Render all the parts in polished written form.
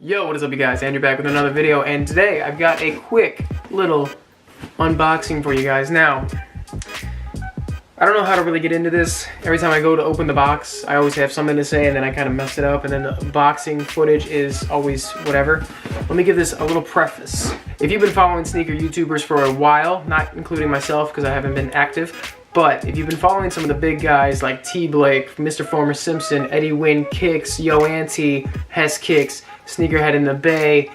Yo, what is up you guys? Andrew back with another video, and today I've got a quick little unboxing for you guys. Now, I don't know how to really get into this. Every time I go to open the box, I always have something to say and then I kind of mess it up, and then the unboxing footage is always whatever. Let me give this a little preface. If you've been following sneaker YouTubers for a while, not including myself because I haven't been active, but if you've been following some of the big guys like T. Blake, Mr. Former Simpson, Eddie Wynn Kicks, Yoanty, Hess Kicks, Sneakerhead in the Bay,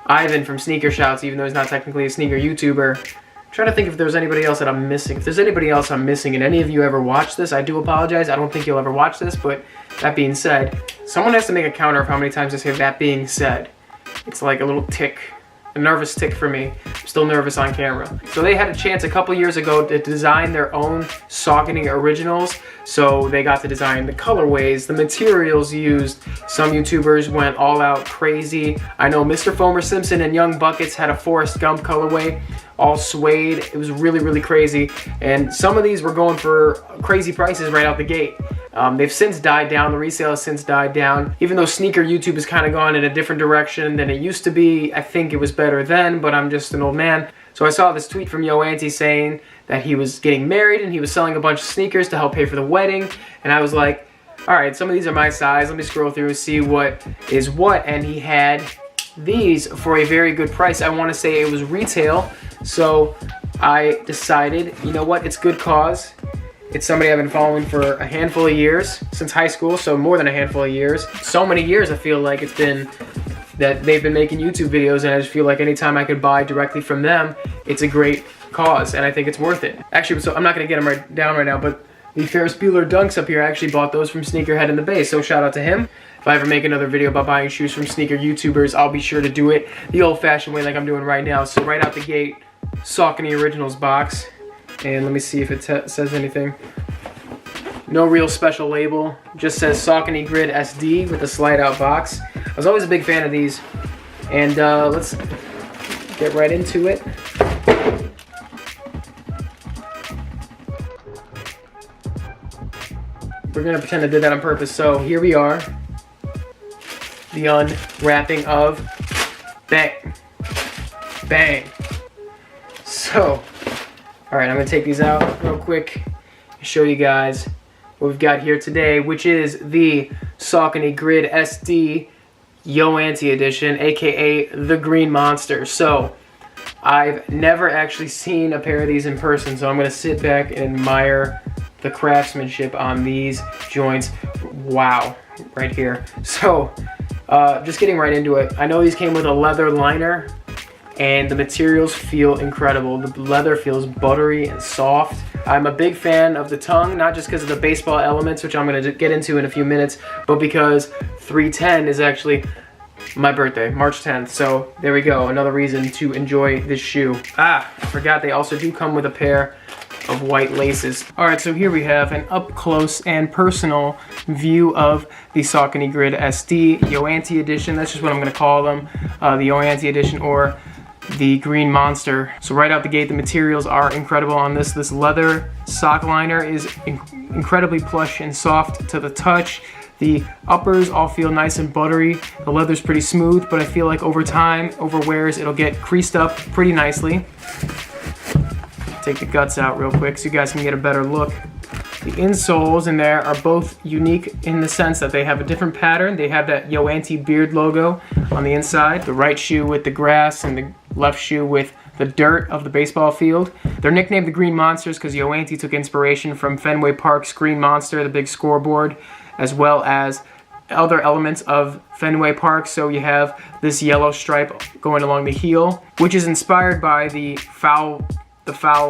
Ivan from Sneaker Shouts, even though he's not technically a sneaker YouTuber. I'm trying to think if there's anybody else that I'm missing. If there's anybody else I'm missing and any of you ever watch this, I do apologize. I don't think you'll ever watch this, but that being said, someone has to make a counter of how many times I say that being said. It's like a little tick. A nervous tick for me. I'm still nervous on camera. So they had a chance a couple years ago to design their own Saucony originals. So they got to design the colorways, the materials used. Some YouTubers went all out crazy. I know Mr. Former Simpson and Young Buckets had a Forrest Gump colorway, all suede. It was really, really crazy. And some of these were going for crazy prices right out the gate. They've since died down, the resale has since died down. Even though sneaker YouTube has kind of gone in a different direction than it used to be, I think it was better then, but I'm just an old man. So I saw this tweet from Yoanty saying that he was getting married and he was selling a bunch of sneakers to help pay for the wedding. And I was like, all right, some of these are my size. Let me scroll through and see what is what. And he had these for a very good price. I want to say it was retail. So I decided, you know what, it's good cause. It's somebody I've been following for a handful of years, since high school, so more than a handful of years. So many years I feel like it's been that they've been making YouTube videos, and I just feel like anytime I could buy directly from them, it's a great cause, and I think it's worth it. Actually, so I'm not gonna get them down right now, but the Ferris Bueller Dunks up here, I actually bought those from Sneakerhead in the Bay, so shout out to him. If I ever make another video about buying shoes from sneaker YouTubers, I'll be sure to do it the old-fashioned way like I'm doing right now. So right out the gate, Saucony Originals box. And let me see if it says anything. No real special label. Just says Saucony Grid SD with a slide out box. I was always a big fan of these. And let's get right into it. We're gonna pretend I did that on purpose. So here we are. The unwrapping of bang. Bang. So, alright, I'm going to take these out real quick and show you guys what we've got here today, which is the Saucony Grid SD Yoanty edition, aka the Green Monster. So, I've never actually seen a pair of these in person, so I'm going to sit back and admire the craftsmanship on these joints. Wow, right here. So, just getting right into it. I know these came with a leather liner, and the materials feel incredible. The leather feels buttery and soft. I'm a big fan of the tongue, not just because of the baseball elements, which I'm going to get into in a few minutes, but because 3/10 is actually my birthday, March 10th. So there we go, another reason to enjoy this shoe. I forgot they also do come with a pair of white laces. Alright, so here we have an up close and personal view of the Saucony Grid SD Yoanty edition. That's just what I'm going to call them, the Yoanty edition, or the Green Monster. So right out the gate, the materials are incredible on this. This leather sock liner is incredibly plush and soft to the touch. The uppers all feel nice and buttery. The leather's pretty smooth, but I feel like over time, over wears, it'll get creased up pretty nicely. Take the guts out real quick so you guys can get a better look. The insoles in there are both unique in the sense that they have a different pattern. They have that Yoanty beard logo on the inside. The right shoe with the grass and the left shoe with the dirt of the baseball field. They're nicknamed the Green Monsters because Yoanty took inspiration from Fenway Park's Green Monster, the big scoreboard, as well as other elements of Fenway Park. So you have this yellow stripe going along the heel, which is inspired by the foul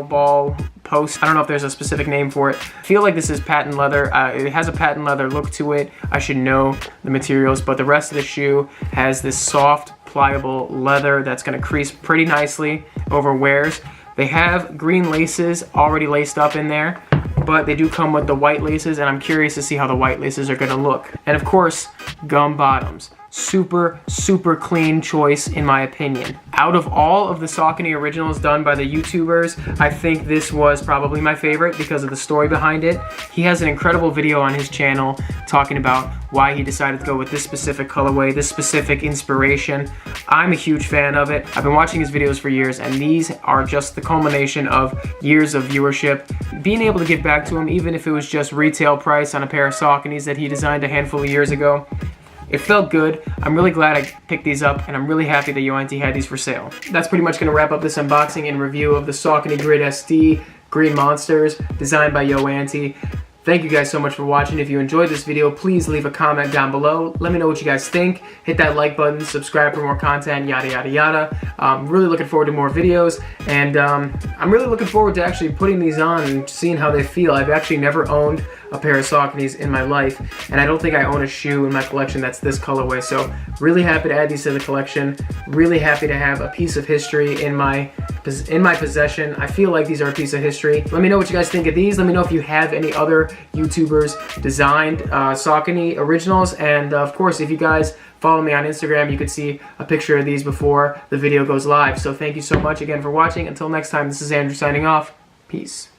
ball post. I don't know if there's a specific name for it. I feel like this is patent leather. It has a patent leather look to it. I should know the materials, but the rest of the shoe has this soft, pliable leather that's going to crease pretty nicely over wears. They have green laces already laced up in there, but they do come with the white laces, and I'm curious to see how the white laces are going to look. And of course, gum bottoms. super, super clean choice in my opinion. Out of all of the Saucony originals done by the YouTubers, I think this was probably my favorite because of the story behind it. He has an incredible video on his channel talking about why he decided to go with this specific colorway, this specific inspiration. I'm a huge fan of it. I've been watching his videos for years, and these are just the culmination of years of viewership. Being able to give back to him, even if it was just retail price on a pair of Sauconys that he designed a handful of years ago, it felt good. I'm really glad I picked these up, and I'm really happy that Yoanty had these for sale. That's pretty much going to wrap up this unboxing and review of the Saucony Grid SD Green Monsters designed by Yoanty. Thank you guys so much for watching. If you enjoyed this video, please leave a comment down below. Let me know what you guys think. Hit that like button, subscribe for more content, yada, yada, yada. I'm really looking forward to more videos, and I'm really looking forward to actually putting these on and seeing how they feel. I've actually never owned a pair of Sauconys in my life, and I don't think I own a shoe in my collection that's this colorway, so really happy to add these to the collection. Really happy to have a piece of history in my possession. I feel like these are a piece of history. Let me know what you guys think of these. Let me know if you have any other YouTubers designed Saucony originals, and of course, if you guys follow me on Instagram, you could see a picture of these before the video goes live. So thank you so much again for watching. Until next time, this is Andrew signing off. Peace.